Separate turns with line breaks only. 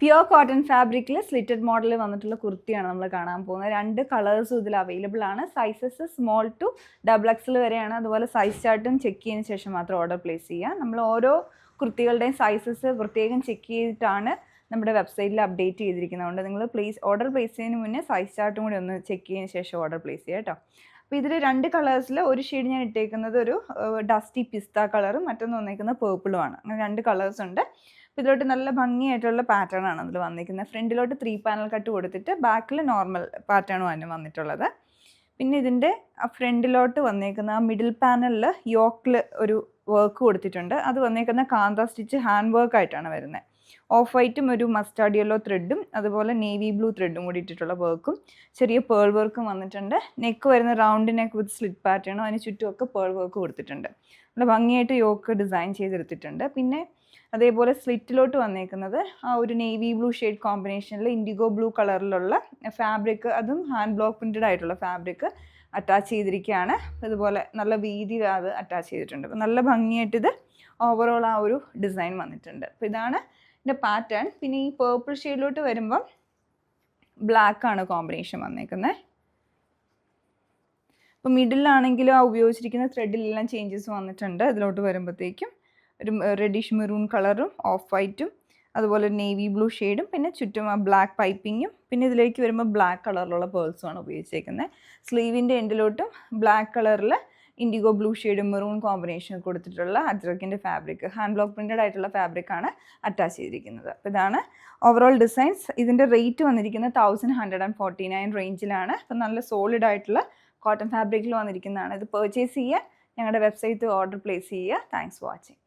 Pure cotton ഫാബ്രിക്കിൽ slitted model വന്നിട്ടുള്ള കുർത്തിയാണ് നമ്മൾ കാണാൻ പോകുന്നത്. 2 കളേഴ്സും ഇതിൽ അവൈലബിൾ ആണ്. സൈസസ് സ്മോൾ ടു XXL വരെയാണ്. അതുപോലെ സൈസ് ചാർട്ടും ചെക്ക് ചെയ്തതിന് ശേഷം മാത്രം ഓർഡർ പ്ലേസ് ചെയ്യുക. നമ്മൾ ഓരോ കുർത്തികളുടെയും സൈസസ് പ്രത്യേകം ചെക്ക് ചെയ്തിട്ടാണ് നമ്മുടെ വെബ്സൈറ്റിൽ അപ്ഡേറ്റ് ചെയ്തിരിക്കുന്നതുകൊണ്ട് നിങ്ങൾ ഓർഡർ പ്ലേസ് ചെയ്യുന്നതിന് മുന്നേ സൈസ് ചാർട്ടും കൂടി ഒന്ന് ചെക്ക് ചെയ്തതിന് ശേഷം ഓർഡർ പ്ലേസ് ചെയ്യുക കേട്ടോ. അപ്പോൾ ഇതിൽ 2 കളേഴ്സിൽ ഒരു ഷെയ്ഡ് ഞാൻ ഇട്ടേക്കുന്നത് ഒരു ഡസ്റ്റി പിസ്ത കളറും മറ്റൊന്ന് വന്നേക്കുന്നത് പേർപ്പിളുമാണ്. അങ്ങനെ 2 കളേഴ്സ് ഉണ്ട്. ഇതിലോട്ട് നല്ല ഭംഗിയായിട്ടുള്ള പാറ്റേൺ ആണ് അതിൽ വന്നിരിക്കുന്നത്. ഫ്രണ്ടിലോട്ട് 3 പാനൽ കട്ട് കൊടുത്തിട്ട് ബാക്കിൽ നോർമൽ പാറ്റേണും ആണ് വന്നിട്ടുള്ളത്. പിന്നെ ഇതിൻ്റെ ഫ്രണ്ടിലോട്ട് വന്നേക്കുന്ന ആ മിഡിൽ പാനലിൽ യോക്കിൽ ഒരു വർക്ക് കൊടുത്തിട്ടുണ്ട്. അത് വന്നേക്കുന്ന കാന്ത സ്റ്റിച്ച് ഹാൻഡ് വർക്ക് ആയിട്ടാണ് വരുന്നത്. ഓഫ് വൈറ്റും ഒരു മസ്റ്റാർഡ് യെല്ലോ ത്രെഡും അതുപോലെ നേവി ബ്ലൂ ത്രെഡും കൂടി ഇട്ടിട്ടുള്ള വർക്കും ചെറിയ പേൾ വർക്കും വന്നിട്ടുണ്ട്. നെക്ക് വരുന്ന റൗണ്ട് നെക്ക് വിത്ത് സ്ലിറ്റ് പാറ്റേണും അതിന് ചുറ്റുമൊക്കെ പേൾ വർക്ക് കൊടുത്തിട്ടുണ്ട്. നല്ല ഭംഗിയായിട്ട് യോക്ക് ഡിസൈൻ ചെയ്തെടുത്തിട്ടുണ്ട്. പിന്നെ അതേപോലെ സ്ലിറ്റിലോട്ട് വന്നേക്കുന്നത് ആ ഒരു നേവി ബ്ലൂ ഷെയ്ഡ് കോമ്പിനേഷനിൽ ഇൻഡിഗോ ബ്ലൂ കളറിലുള്ള ഫാബ്രിക്, അതും ഹാൻഡ് ബ്ലോക്ക് പ്രിൻറ്റഡ് ആയിട്ടുള്ള ഫാബ്രിക് അറ്റാച്ച് ചെയ്തിരിക്കുകയാണ്. അതുപോലെ നല്ല വീതി അത് അറ്റാച്ച് ചെയ്തിട്ടുണ്ട്. അപ്പോൾ നല്ല ഭംഗിയായിട്ട് ഇത് ഓവറോൾ ആ ഒരു ഡിസൈൻ വന്നിട്ടുണ്ട്. അപ്പോൾ ഇതാണ് ഇതിൻ്റെ പാറ്റേൺ. പിന്നെ ഈ പേർപ്പിൾ ഷെയ്ഡിലോട്ട് വരുമ്പം ബ്ലാക്കാണ് കോമ്പിനേഷൻ വന്നേക്കുന്നത്. അപ്പോൾ മിഡിലാണെങ്കിലും ആ ഉപയോഗിച്ചിരിക്കുന്ന ത്രെഡിലെല്ലാം ചേഞ്ചസ് വന്നിട്ടുണ്ട്. ഇതിലോട്ട് വരുമ്പോഴത്തേക്കും ഒരു റെഡിഷ് മെറൂൺ കളറും ഓഫ് വൈറ്റും അതുപോലെ നേവി ബ്ലൂ ഷെയ്ഡും പിന്നെ ചുറ്റും ആ ബ്ലാക്ക് പൈപ്പിങ്ങും പിന്നെ ഇതിലേക്ക് വരുമ്പോൾ ബ്ലാക്ക് കളറിലുള്ള പേൾസുമാണ് ഉപയോഗിച്ചേക്കുന്നത്. സ്ലീവിൻ്റെ എൻഡിലോട്ടും ബ്ലാക്ക് കളറിൽ ഇൻഡിഗോ ബ്ലൂ ഷെയ്ഡും മെറൂൺ കോമ്പിനേഷൻ കൊടുത്തിട്ടുള്ള അജ്രക്കിൻ്റെ ഫാബ്രിക്, ഹാൻഡ് ബ്ലോക്ക് പ്രിൻറ്റഡ് ആയിട്ടുള്ള ഫാബ്രിക്കാണ് അറ്റാച്ച് ചെയ്തിരിക്കുന്നത്. അപ്പോൾ ഇതാണ് ഓവറോൾ ഡിസൈൻസ്. ഇതിൻ്റെ റേറ്റ് വന്നിരിക്കുന്നത് 1149 റേഞ്ചിലാണ്. അപ്പോൾ നല്ല സോളിഡ് ആയിട്ടുള്ള കോട്ടൺ ഫാബ്രിക്കിൽ വന്നിരിക്കുന്നതാണ്. ഇത് പർച്ചേസ് ചെയ്യുക, ഞങ്ങളുടെ വെബ്സൈറ്റ് ഓർഡർ പ്ലേസ് ചെയ്യുക. Thanks for watching.